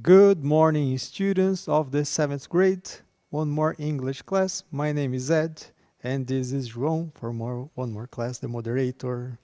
Good morning, students of the 7th grade. One more English class. My name is Ed, and this is João for one more class, the moderator.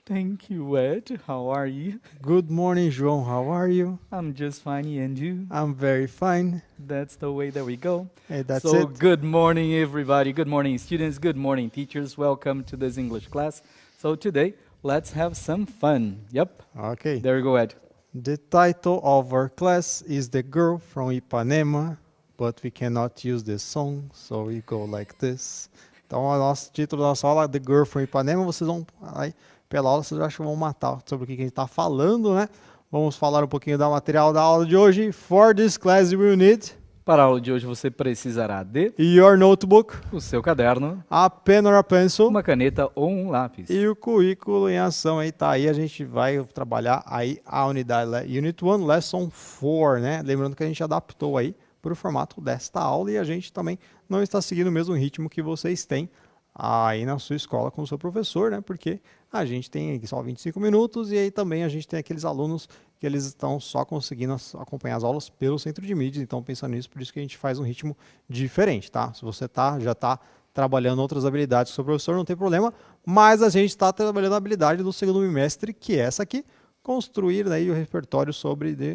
Thank you, Ed. How are you? Good morning, João. How are you? I'm just fine, and you? I'm very fine. That's the way that we go. Hey, that's So, it. good morning, everybody. Good morning, students. Good morning, teachers. Welcome to this English class. So, today, let's have some fun. Yep. Okay. There you go, Ed. The title of our class is The Girl from Ipanema, but we cannot use this song, so we go like this. Então, o nosso título da nossa aula é The Girl from Ipanema. Vocês vão, aí, pela aula, vocês acham que vão matar sobre o que a gente está falando, né? Vamos falar um pouquinho do material da aula de hoje. For this class, you will need Para a aula de hoje, você precisará de your notebook, o seu caderno, a pen or a pencil, uma caneta ou um lápis. e o currículo em ação aí, tá aí, a gente vai trabalhar aí a unidade Unit 1, Lesson 4, né? Lembrando que a gente adaptou aí para o formato desta aula e a gente também não está seguindo o mesmo ritmo que vocês têm aí na sua escola com o seu professor, né? Porque a gente tem aqui só 25 minutos e aí também a gente tem aqueles alunos que eles estão só conseguindo acompanhar as aulas pelo centro de mídias, então pensando nisso, por isso que a gente faz um ritmo diferente, tá? Se você já está trabalhando outras habilidades com o seu professor, não tem problema, mas a gente está trabalhando a habilidade do segundo bimestre, que é essa aqui, construir aí o repertório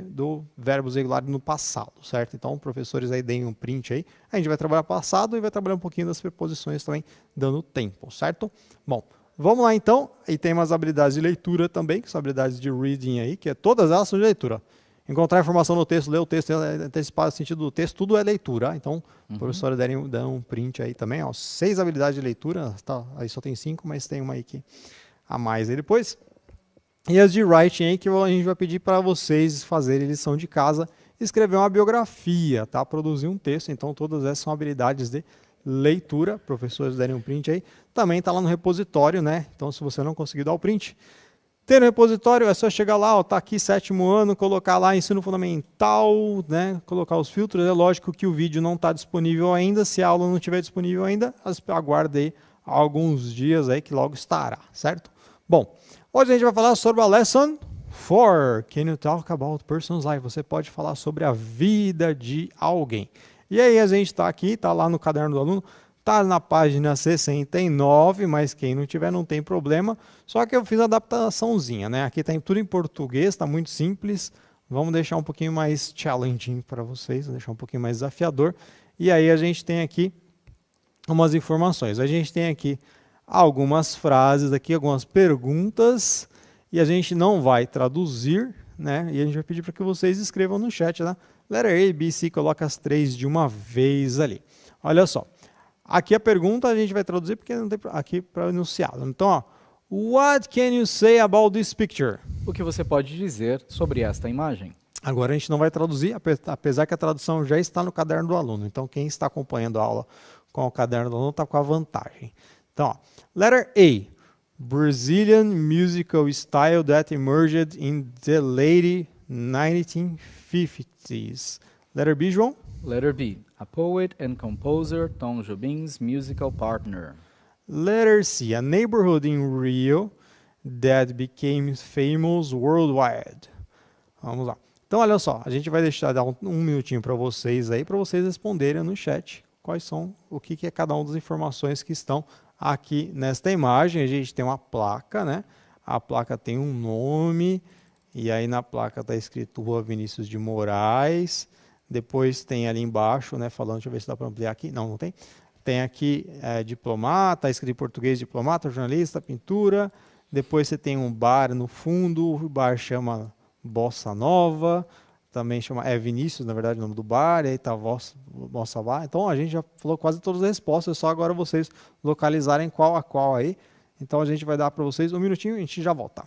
do verbos regulares no passado, certo? Então, professores aí deem um print aí, a gente vai trabalhar passado e vai trabalhar um pouquinho das preposições também, dando tempo, certo? Bom, vamos lá então, e tem umas habilidades de leitura também, que são habilidades de reading aí, que todas elas são de leitura. Encontrar informação no texto, ler o texto, antecipar o sentido do texto, tudo é leitura. Então, professores dão um print aí também, ó, 6 habilidades de leitura, tá, aí só tem 5, mas tem uma aí que a mais aí depois. E as de writing aí, que a gente vai pedir para vocês fazerem lição de casa, escrever uma biografia, tá? Produzir um texto, então todas essas são habilidades de leitura, professores derem um print aí, também está lá no repositório, né? Então, se você não conseguir dar o print, ter no repositório é só chegar lá, ó, tá aqui 7º ano, colocar lá ensino fundamental, né? Colocar os filtros. É lógico que o vídeo não está disponível ainda, se a aula não estiver disponível ainda, aguarde aí alguns dias aí que logo estará, certo? Bom, hoje a gente vai falar sobre a Lesson 4. Can you talk about person's life? Você pode falar sobre a vida de alguém. E aí a gente está aqui, está lá no caderno do aluno, está na página 69, mas quem não tiver não tem problema. Só que eu fiz a adaptaçãozinha, né? Aqui está tudo em português, está muito simples. Vamos deixar um pouquinho mais challenging para vocês, vamos deixar um pouquinho mais desafiador. E aí a gente tem aqui umas informações. A gente tem aqui algumas frases, aqui algumas perguntas, e a gente não vai traduzir, né? E a gente vai pedir para que vocês escrevam no chat, né? Letter A, B, C, coloca as 3 de uma vez ali. Olha só. Aqui a pergunta a gente vai traduzir porque não tem aqui para enunciado. Então, ó, what can you say about this picture? O que você pode dizer sobre esta imagem? Agora a gente não vai traduzir, apesar que a tradução já está no caderno do aluno. Então, quem está acompanhando a aula com o caderno do aluno está com a vantagem. Então, ó, letter A, Brazilian musical style that emerged in the late 1950s. Letter B, João? Letter B, a poet and composer Tom Jobim's musical partner. Letter C, a neighborhood in Rio that became famous worldwide. Vamos lá. Então, olha só, a gente vai dar um minutinho para vocês aí, para vocês responderem no chat quais são, o que é cada uma das informações que estão aqui nesta imagem. A gente tem uma placa, né? A placa tem um nome, e aí na placa está escrito Rua Vinícius de Moraes. Depois tem ali embaixo, né, falando, deixa eu ver se dá para ampliar aqui. Não, não tem. Tem aqui diplomata, está escrito em português diplomata, jornalista, pintura. Depois você tem um bar no fundo, o bar chama Bossa Nova. Também chama, Vinícius, na verdade, o nome do bar, e aí está Bossa Bar. Então a gente já falou quase todas as respostas, só agora vocês localizarem qual a qual aí. Então a gente vai dar para vocês um minutinho e a gente já volta.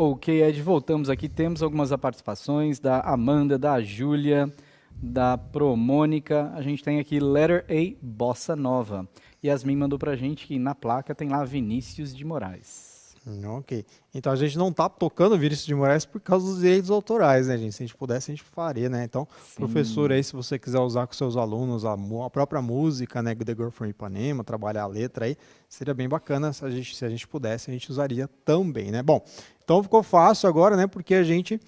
Ok, Ed, voltamos aqui. Temos algumas participações da Amanda, da Júlia, da Promônica. A gente tem aqui Letter A, Bossa Nova. Yasmin mandou pra gente que na placa tem lá Vinícius de Moraes. Ok. Então a gente não tá tocando Vinícius de Moraes por causa dos direitos autorais, né, gente? Se a gente pudesse, a gente faria, né? Então, professor aí, se você quiser usar com seus alunos a própria música, né, The Girl from Ipanema, trabalhar a letra aí, seria bem bacana se a gente pudesse, a gente usaria também, né? Bom, então ficou fácil agora, né? Porque a gente...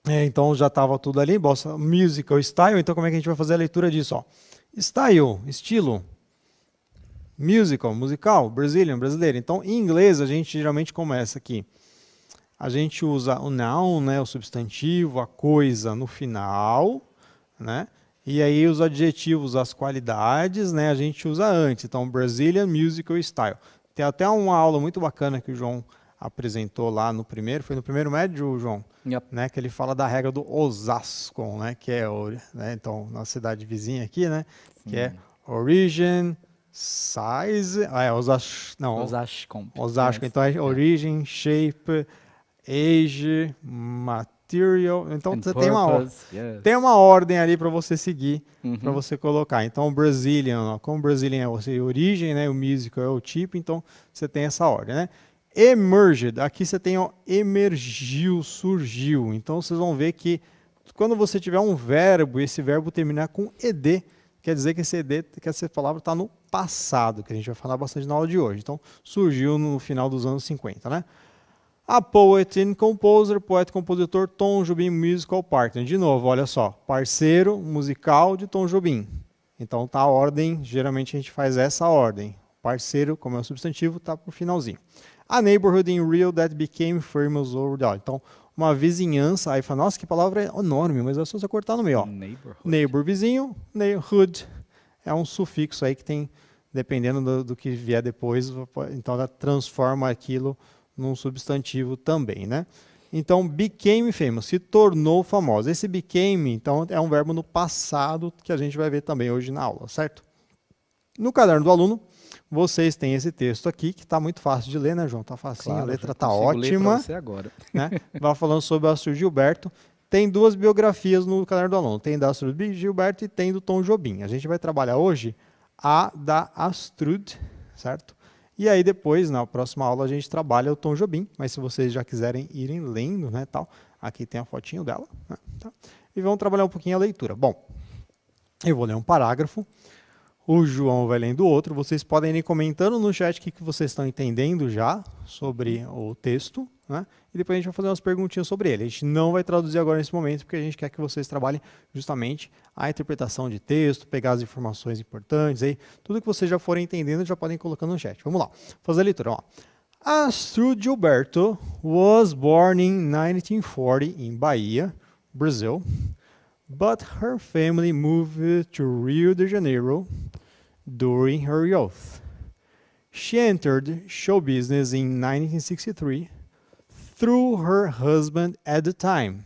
então já estava tudo ali, bossa, musical, style. Então como é que a gente vai fazer a leitura disso? Ó? Style, estilo. Musical, musical, Brazilian, brasileiro. Então, em inglês, a gente geralmente começa aqui. A gente usa o noun, né, o substantivo, a coisa no final, né? E aí os adjetivos, as qualidades, né, a gente usa antes. Então, Brazilian Musical Style. Tem até uma aula muito bacana que o João apresentou lá no primeiro, foi no primeiro médio, João? Yep. Né, que ele fala da regra do Osasco, né, que é, né, então, na cidade vizinha aqui, né, que é origin, size, Osasco. Osasco, então é origin, shape, age, material. Então And você purpose, tem uma ordem ali para você seguir, para Uhum. você colocar. Então o Brazilian, ó, como Brazilian é a origem, né, o musical é o tipo, então você tem essa ordem, né? Emerged, aqui você tem ó, emergiu, surgiu. Então vocês vão ver que quando você tiver um verbo, esse verbo terminar com ed, quer dizer que essa palavra está no passado, que a gente vai falar bastante na aula de hoje. Então, surgiu no final dos anos 50, né? A poet and composer, poeta, compositor, Tom Jobim Musical Partner. De novo, olha só, parceiro musical de Tom Jobim. Então, tá a ordem, geralmente a gente faz essa ordem. Parceiro, como é o substantivo, tá pro finalzinho. A neighborhood in Rio that became famous over the... Então, uma vizinhança, aí fala, nossa, que palavra enorme, mas é só você cortar no meio, ó. Neighbor, vizinho, hood, é um sufixo aí que tem, dependendo do que vier depois, então ela transforma aquilo num substantivo também, né? Então, became famous, se tornou famosa. Esse became, então, é um verbo no passado que a gente vai ver também hoje na aula, certo? No caderno do aluno, vocês têm esse texto aqui, que está muito fácil de ler, né, João? Está facinho, claro, a letra está ótima. Ler você agora. Né? Vai falando sobre o Astrid Gilberto. Tem duas biografias no caderno do aluno. Tem da Astrid Gilberto e tem do Tom Jobim. A gente vai trabalhar hoje a da Astrid, certo? E aí depois, na próxima aula, a gente trabalha o Tom Jobim. Mas se vocês já quiserem irem lendo, né, tal, aqui tem a fotinho dela. Né, tá? E vamos trabalhar um pouquinho a leitura. Bom, eu vou ler um parágrafo. O João vai lendo outro. Vocês podem ir comentando no chat o que vocês estão entendendo já sobre o texto, né? E depois a gente vai fazer umas perguntinhas sobre ele. A gente não vai traduzir agora nesse momento, porque a gente quer que vocês trabalhem justamente a interpretação de texto, pegar as informações importantes, aí, tudo que vocês já forem entendendo, já podem ir colocando no chat. Vamos lá, fazer a leitura. Ó. Astrid Gilberto was born in 1940 in Bahia, Brazil, but her family moved to Rio de Janeiro during her youth. She entered show business in 1963 through her husband at the time,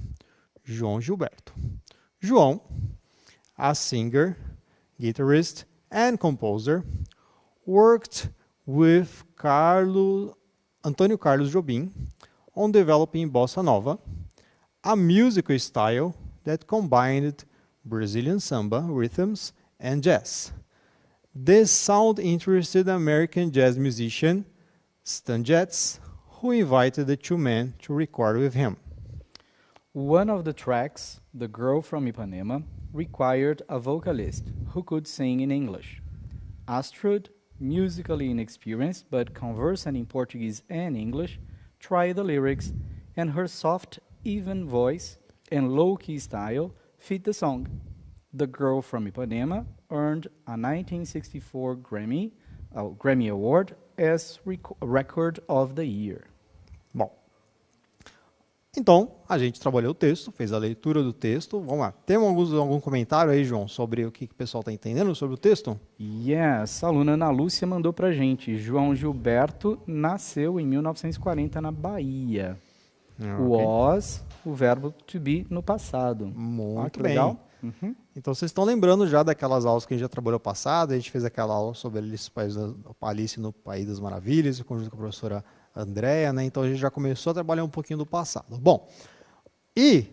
João Gilberto. João, a singer, guitarist, and composer, worked with Antônio Carlos Jobim on developing bossa nova, a musical style that combined Brazilian samba rhythms and jazz. This sound interested American jazz musician Stan Getz, who invited the two men to record with him. One of the tracks, The Girl from Ipanema, required a vocalist who could sing in English. Astrid, musically inexperienced but conversant in Portuguese and English, tried the lyrics, and her soft, even voice and low-key style fit the song. The Girl from Ipanema earned a 1964 Grammy Award as Record of the Year. Bom, então a gente trabalhou o texto, fez a leitura do texto. Vamos lá. Tem algum comentário aí, João, sobre o que o pessoal está entendendo sobre o texto? Yes, a aluna Ana Lúcia mandou pra gente. João Gilberto nasceu em 1940 na Bahia. Was, o verbo to be no passado. Muito bem. Legal. Uhum. Então vocês estão lembrando já daquelas aulas que a gente já trabalhou passado. A gente fez aquela aula sobre Alice no País das Maravilhas, em conjunto com a professora Andrea, né? Então a gente já começou a trabalhar um pouquinho do passado. Bom, e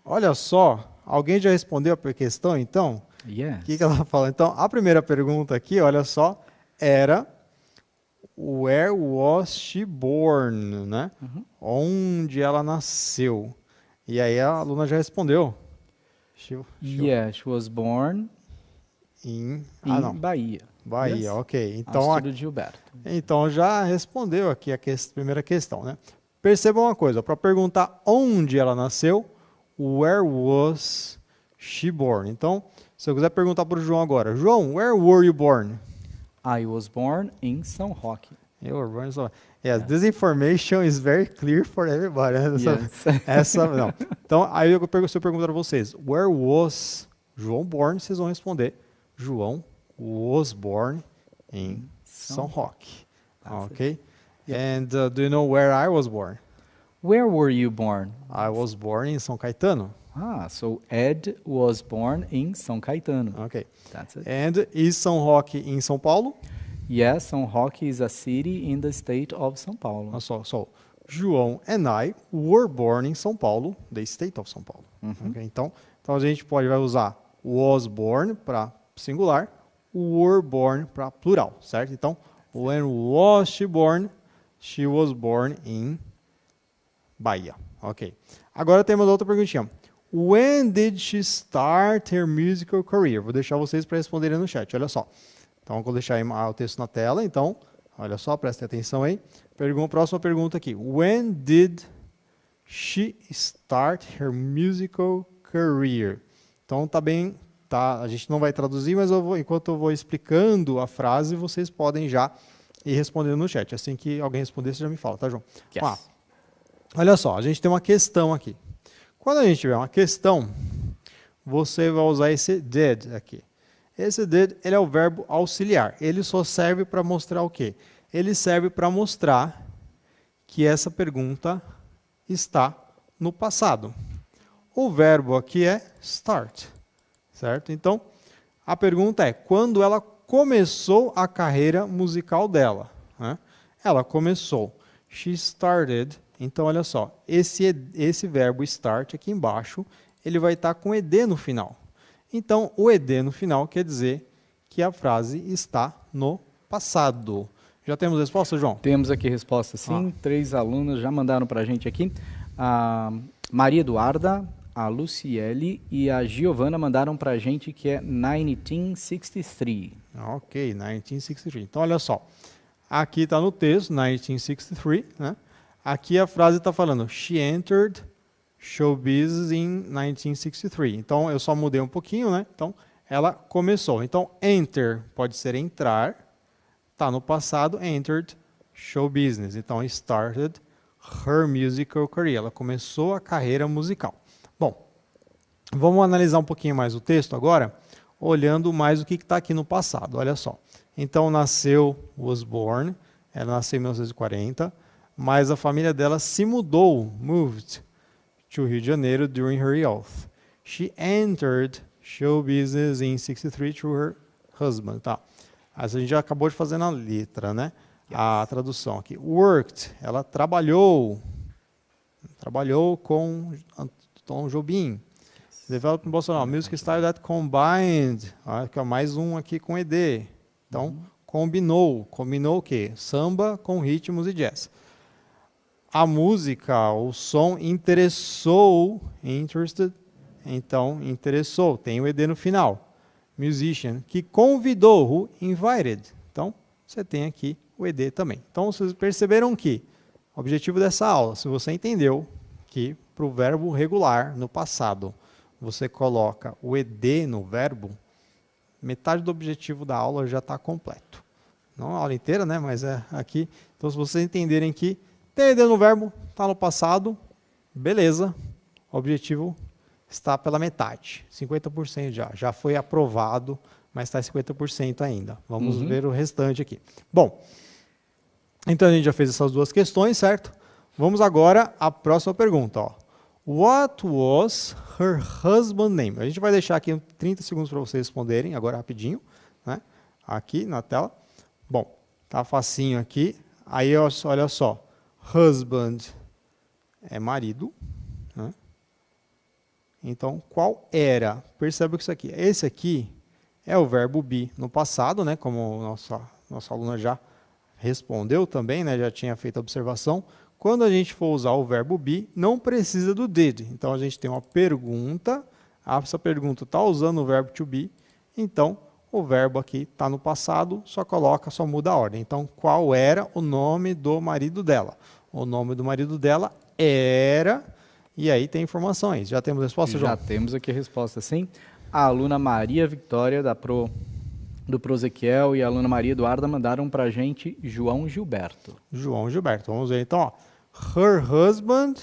olha só, alguém já respondeu a questão então? Yes. O que ela fala? Então, a primeira pergunta aqui, olha só, era Where was she born, né? Onde ela nasceu? E aí a aluna já respondeu. She was born in in Bahia. Bahia, Yes. ok. Então, Astro Gilberto. então já respondeu aqui a primeira questão, né? Perceba uma coisa, para perguntar onde ela nasceu, where was she born? Então, se eu quiser perguntar para o João agora, João, where were you born? I was born in São Roque. You were born in São Roque. Yes, this information is very clear for everybody. Não. Então, aí se eu perguntar para vocês, where was João born? Vocês vão responder, João was born in São Roque. Okay? And do you know where I was born? Where were you born? I was born in São Caetano. So Ed was born in São Caetano. Okay. That's it. And is São Roque em São Paulo? Yes, São Roque is a city in the state of São Paulo. So João and I were born in São Paulo, the state of São Paulo. Okay? Então a gente vai usar was born para singular, were born para plural, certo? Então, when was she born? She was born in Bahia. Ok. Agora temos outra perguntinha. When did she start her musical career? Vou deixar vocês para responderem no chat, olha só. Então, vou deixar aí o texto na tela. Então, olha só, prestem atenção aí. Próxima pergunta aqui. When did she start her musical career? Então, tá bem, tá? A gente não vai traduzir, mas enquanto eu vou explicando a frase, vocês podem já ir respondendo no chat. Assim que alguém responder, você já me fala, tá, João? Yes. Olha só, a gente tem uma questão aqui. Quando a gente tiver uma questão, você vai usar esse did aqui. Esse did, ele é o verbo auxiliar. Ele só serve para mostrar o quê? Ele serve para mostrar que essa pergunta está no passado. O verbo aqui é start, certo? Então, a pergunta é, quando ela começou a carreira musical dela? Né? Ela começou. She started. Então, olha só, esse verbo start aqui embaixo, ele vai estar com ed no final. Então, o ed no final quer dizer que a frase está no passado. Já temos resposta, João? Temos aqui resposta, sim. 3 alunos já mandaram para a gente aqui. A Maria Eduarda, a Luciele e a Giovana mandaram para a gente que é 1963. Ok, 1963. Então, olha só. Aqui está no texto, 1963, né? Aqui a frase está falando, she entered show business in 1963. Então, eu só mudei um pouquinho, né? Então, ela começou. Então, enter pode ser entrar, está no passado, entered show business. Então, started her musical career. Ela começou a carreira musical. Bom, vamos analisar um pouquinho mais o texto agora, olhando mais o que está aqui no passado. Olha só. Então, nasceu, was born, ela nasceu em 1940, mas a família dela se mudou, moved to Rio de Janeiro during her youth. She entered show business in 63 through her husband. Tá. A gente já acabou de fazer na letra, né? A tradução aqui. Worked, ela trabalhou com Tom Jobim. Developed emotional music style that combined, que é mais um aqui com ed. Então, combinou o quê? Samba com ritmos e jazz. A música, o som interessou, interested, então interessou, tem o ed no final. Musician, que convidou, who invited. Então, você tem aqui o ed também. Então, vocês perceberam que o objetivo dessa aula, se você entendeu que para o verbo regular, no passado, você coloca o ed no verbo, metade do objetivo da aula já está completo. Não a aula inteira, né? Mas é aqui. Então, se vocês entenderem que tem ed no verbo, está no passado, beleza. O objetivo está pela metade, 50% já foi aprovado, mas está 50% ainda. Vamos ver o restante aqui. Bom, então a gente já fez essas duas questões, certo? Vamos agora à próxima pergunta. Ó. What was her husband's name? A gente vai deixar aqui 30 segundos para vocês responderem, agora rapidinho, né? Aqui na tela. Bom, tá facinho aqui. Aí, olha só. Husband é marido. Né? Então, qual era? Perceba que isso aqui. Esse aqui é o verbo be no passado, né? Como nossa aluna já respondeu também, né? Já tinha feito a observação. Quando a gente for usar o verbo be, não precisa do did. Então, a gente tem uma pergunta. Essa pergunta está usando o verbo to be. Então, o verbo aqui está no passado, só muda a ordem. Então, qual era o nome do marido dela? O nome do marido dela era... E aí tem informações. Já temos resposta, João? Já temos aqui a resposta, sim. A aluna Maria Vitória, do Prozequiel, e a aluna Maria Eduarda mandaram para a gente João Gilberto. João Gilberto. Vamos ver então. Ó. Her husband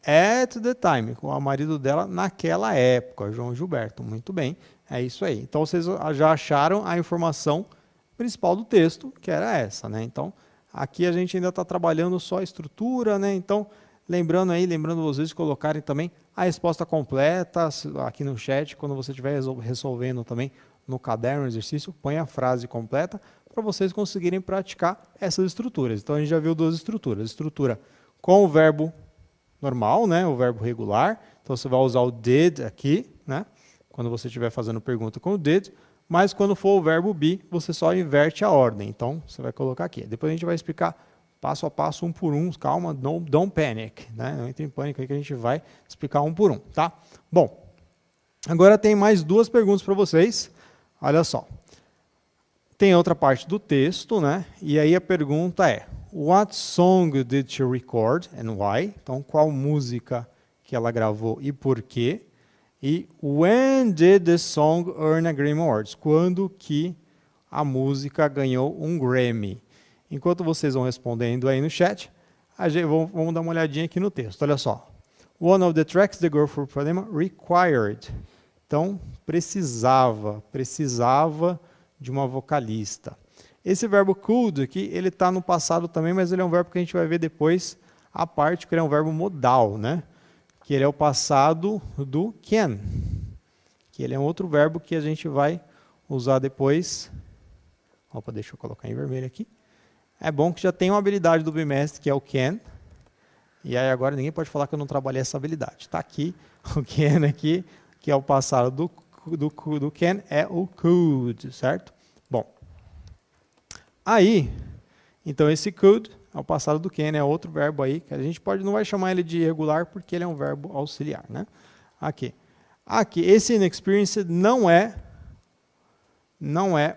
at the time. Com o marido dela naquela época. João Gilberto. Muito bem. É isso aí. Então, vocês já acharam a informação principal do texto, que era essa, né? Então, aqui a gente ainda está trabalhando só a estrutura, né? Então... Lembrando vocês de colocarem também a resposta completa aqui no chat, quando você estiver resolvendo também no caderno, exercício, põe a frase completa para vocês conseguirem praticar essas estruturas. Então a gente já viu duas estruturas. Estrutura com o verbo normal, né, o verbo regular. Então você vai usar o did aqui, né, quando você estiver fazendo pergunta com o did, mas quando for o verbo be, você só inverte a ordem. Então você vai colocar aqui. Depois a gente vai explicar passo a passo, um por um, calma, don't panic, né? Não entre em pânico aí que a gente vai explicar um por um, tá? Bom, agora tem mais duas perguntas para vocês, olha só. Tem outra parte do texto, né? E aí a pergunta é, what song did she record and why? Então, qual música que ela gravou e por quê? E when did the song earn a Grammy Awards? Quando que a música ganhou um Grammy? Enquanto vocês vão respondendo aí no chat, vamos dar uma olhadinha aqui no texto. Olha só. One of the tracks the girl from Ipanema required. Então, precisava de uma vocalista. Esse verbo could aqui, ele está no passado também, mas ele é um verbo que a gente vai ver depois, a parte que ele é um verbo modal, né? Que ele é o passado do can. Que ele é um outro verbo que a gente vai usar depois. Opa, deixa eu colocar em vermelho aqui. É bom que já tem uma habilidade do bimestre, que é o can. E aí agora ninguém pode falar que eu não trabalhei essa habilidade. Está aqui, o can aqui, que é o passado do can, é o could, certo? Bom, aí, então esse could é o passado do can, é outro verbo aí, que a gente não vai chamar ele de irregular, porque ele é um verbo auxiliar, né? Aqui, esse inexperienced não é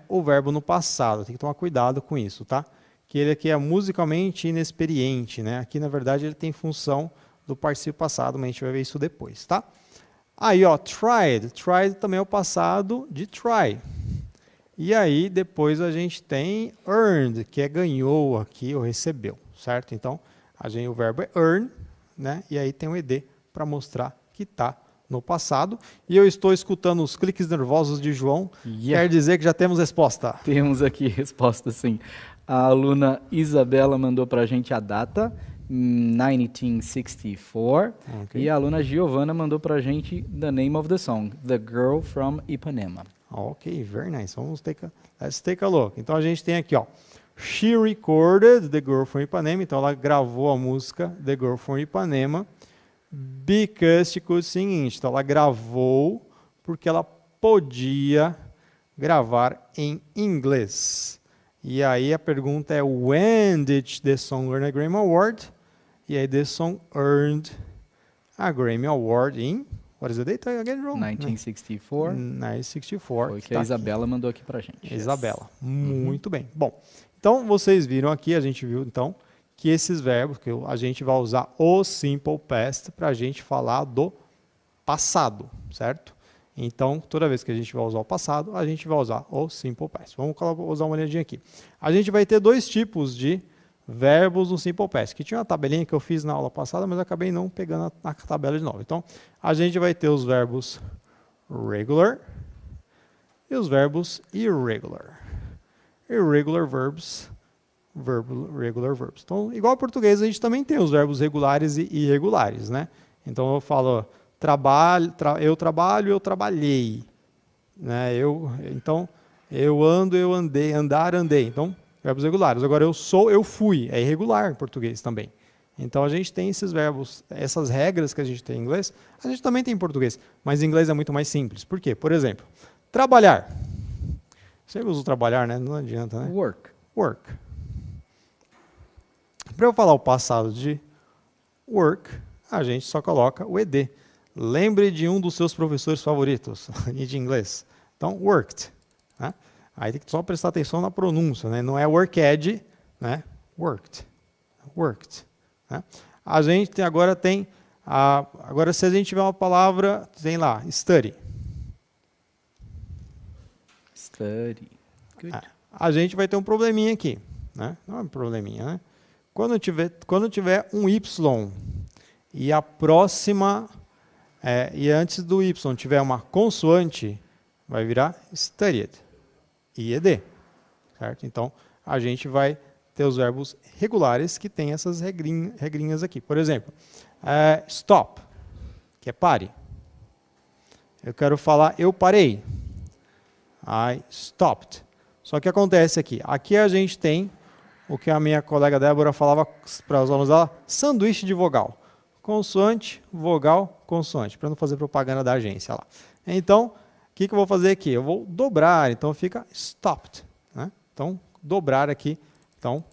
o verbo no passado, tem que tomar cuidado com isso, tá? Que ele aqui é musicalmente inexperiente, né? Aqui, na verdade, ele tem função do particípio passado, mas a gente vai ver isso depois, tá? Aí, ó, tried. Tried também é o passado de try. E aí, depois a gente tem earned, que é ganhou aqui, ou recebeu, certo? Então, o verbo é earn, né? E aí tem o ed para mostrar que está no passado. E eu estou escutando os cliques nervosos de João. Quer dizer que já temos resposta. Temos aqui resposta, sim. A aluna Isabela mandou para a gente a data, 1964. Okay. E a aluna Giovana mandou para a gente the name of the song, The Girl from Ipanema. Ok, very nice. Let's take a look. Então a gente tem aqui, ó, she recorded The Girl from Ipanema. Então ela gravou a música The Girl from Ipanema because she could sing it. Então ela gravou porque ela podia gravar em inglês. E aí a pergunta é, when did the song earn a Grammy Award? E aí, the song earned a Grammy Award in, what is the date again, Ron? 1964. 1964. Foi que a Isabela mandou aqui pra gente. Isabela, muito bem. Bom, então vocês viram aqui, a gente viu então, que esses verbos, que a gente vai usar o simple past para a gente falar do passado, certo? Então, toda vez que a gente vai usar o passado, a gente vai usar o simple past. Vamos usar uma olhadinha aqui. A gente vai ter dois tipos de verbos no simple past, que tinha uma tabelinha que eu fiz na aula passada, mas eu acabei não pegando na tabela de novo. Então, a gente vai ter os verbos regular e os verbos irregular. Irregular verbs, regular verbs. Então, igual ao português, a gente também tem os verbos regulares e irregulares, né? Então, eu falo... eu trabalho, eu trabalhei. Né? Então, eu ando, eu andei. Então, verbos regulares. Agora, eu sou, eu fui, é irregular em português também. Então, a gente tem esses verbos, essas regras que a gente tem em inglês, a gente também tem em português, mas em inglês é muito mais simples. Por quê? Por exemplo, trabalhar. Sempre uso trabalhar, né? Não adianta, né? Work. Work. Para eu falar o passado de work, a gente só coloca o ed. Lembre de um dos seus professores favoritos de inglês. Então, worked. Né? Aí tem que só prestar atenção na pronúncia, né? Não é worked, né? Worked. Worked. Né? A gente agora tem, agora se a gente tiver uma palavra, tem lá, study. Study. Good. A gente vai ter um probleminha aqui. Né? Não é um probleminha, né? Quando tiver um Y e a próxima, e antes do Y tiver uma consoante, vai virar studied. IED. Certo? Então, a gente vai ter os verbos regulares que tem essas regrinhas aqui. Por exemplo, stop, que é pare. Eu quero falar eu parei. I stopped. Só que acontece aqui. Aqui a gente tem o que a minha colega Débora falava para os alunos dela, sanduíche de vogal. Consoante, vogal, consoante, para não fazer propaganda da agência lá. Então, o que eu vou fazer aqui? Eu vou dobrar, então fica stopped. Né? Então, dobrar aqui. Então,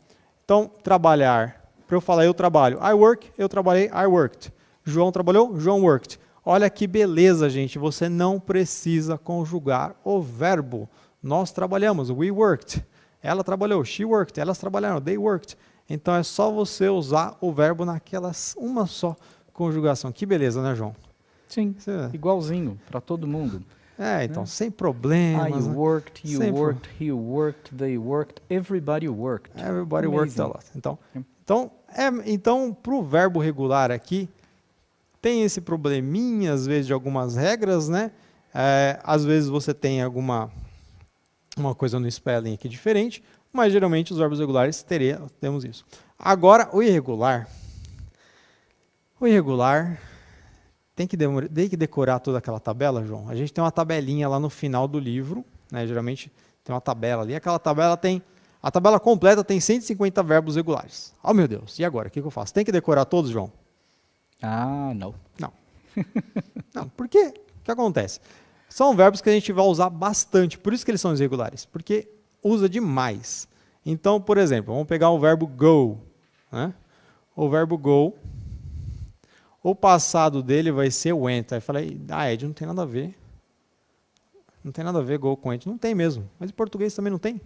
trabalhar. Para eu falar eu trabalho, I work, eu trabalhei, I worked. João trabalhou, João worked. Olha que beleza, gente. Você não precisa conjugar o verbo. Nós trabalhamos, we worked. Ela trabalhou, she worked. Elas trabalharam, they worked. Então é só você usar o verbo naquelas uma só conjugação. Que beleza, né, João? Sim, igualzinho para todo mundo. Então, sem problemas. I worked, you worked, he worked, they worked, everybody worked. Everybody worked a lot. Então para o verbo regular aqui, tem esse probleminha, às vezes, de algumas regras, né? Às vezes você tem uma coisa no spelling aqui diferente, mas geralmente os verbos regulares temos isso. Agora, o irregular tem que decorar toda aquela tabela, João. A gente tem uma tabelinha lá no final do livro, né? Geralmente tem uma tabela ali. Aquela tabela a tabela completa tem 150 verbos regulares. Oh, meu Deus, e agora? O que eu faço? Tem que decorar todos, João? Não. Não, por quê? O que acontece? São verbos que a gente vai usar bastante, por isso que eles são irregulares, porque usa demais. Então, por exemplo, vamos pegar o verbo go. Né? O verbo go, o passado dele vai ser went. Aí eu falei, Ed, não tem nada a ver. Não tem nada a ver go com went. Não tem mesmo, mas em português também não tem.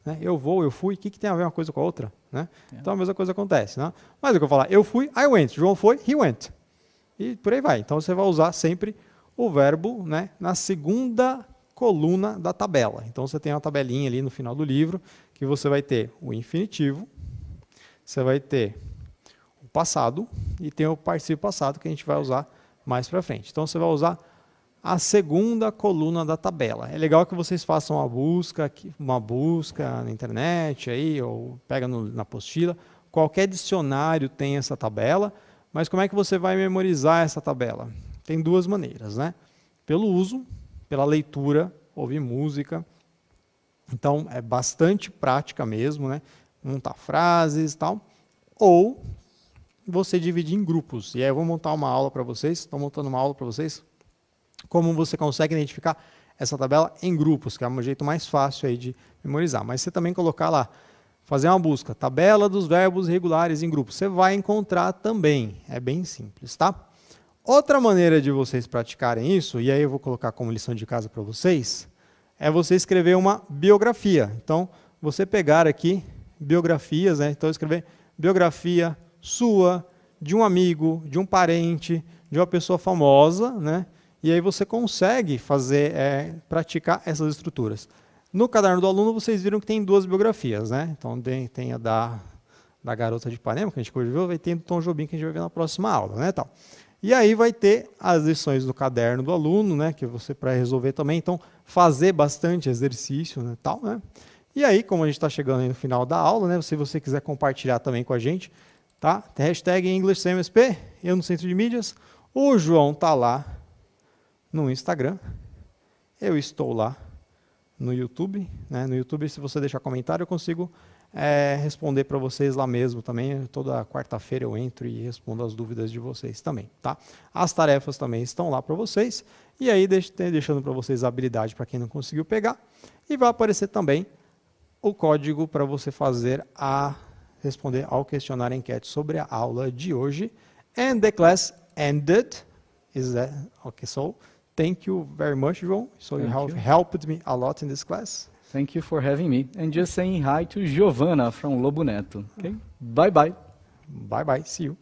Né? Eu vou, eu fui, o que tem a ver uma coisa com a outra? Né? Então a mesma coisa acontece. Né? Mas o que eu falar, eu fui, I went. João foi, he went. E por aí vai. Então você vai usar sempre o verbo, né, na segunda coluna da tabela. Então você tem uma tabelinha ali no final do livro que você vai ter o infinitivo, você vai ter o passado e tem o particípio passado que a gente vai usar mais para frente. Então você vai usar a segunda coluna da tabela. É legal que vocês façam uma busca na internet aí, ou pega na apostila. Qualquer dicionário tem essa tabela, mas como é que você vai memorizar essa tabela? Tem duas maneiras, né? Pelo uso, pela leitura, ouvir música. Então, é bastante prática mesmo, né? Montar frases e tal. Ou você dividir em grupos. E aí eu vou montar uma aula para vocês, estou montando uma aula para vocês, como você consegue identificar essa tabela em grupos, que é um jeito mais fácil aí de memorizar. Mas você também colocar lá, fazer uma busca, tabela dos verbos regulares em grupos. Você vai encontrar também, é bem simples, tá? Outra maneira de vocês praticarem isso, e aí eu vou colocar como lição de casa para vocês, é você escrever uma biografia. Então, você pegar aqui biografias, né? Então escrever biografia sua, de um amigo, de um parente, de uma pessoa famosa, né? E aí você consegue praticar essas estruturas. No caderno do aluno, vocês viram que tem duas biografias, né? Então, tem a da Garota de Ipanema, que a gente viu, vai ter do Tom Jobim, que a gente vai ver na próxima aula, né? Tal. E aí vai ter as lições do caderno do aluno, né? Que você para resolver também. Então, fazer bastante exercício, né? Tal, né? E aí, como a gente está chegando aí no final da aula, né? Se você quiser compartilhar também com a gente, tá? Tem hashtag EnglishCMSP, eu no Centro de Mídias. O João está lá no Instagram. Eu estou lá no YouTube, né? No YouTube, se você deixar comentário, eu consigo responder para vocês lá mesmo também. Toda quarta-feira eu entro e respondo as dúvidas de vocês também, tá? As tarefas também estão lá para vocês. E aí, deixando para vocês a habilidade para quem não conseguiu pegar. E vai aparecer também o código para você responder ao questionário enquete sobre a aula de hoje. And the class ended. Is that okay? So, thank you very much, João. So you have helped me a lot in this class. Thank you for having me. And just saying hi to Giovanna from Lobo Neto. Okay? Bye-bye. Bye-bye. See you.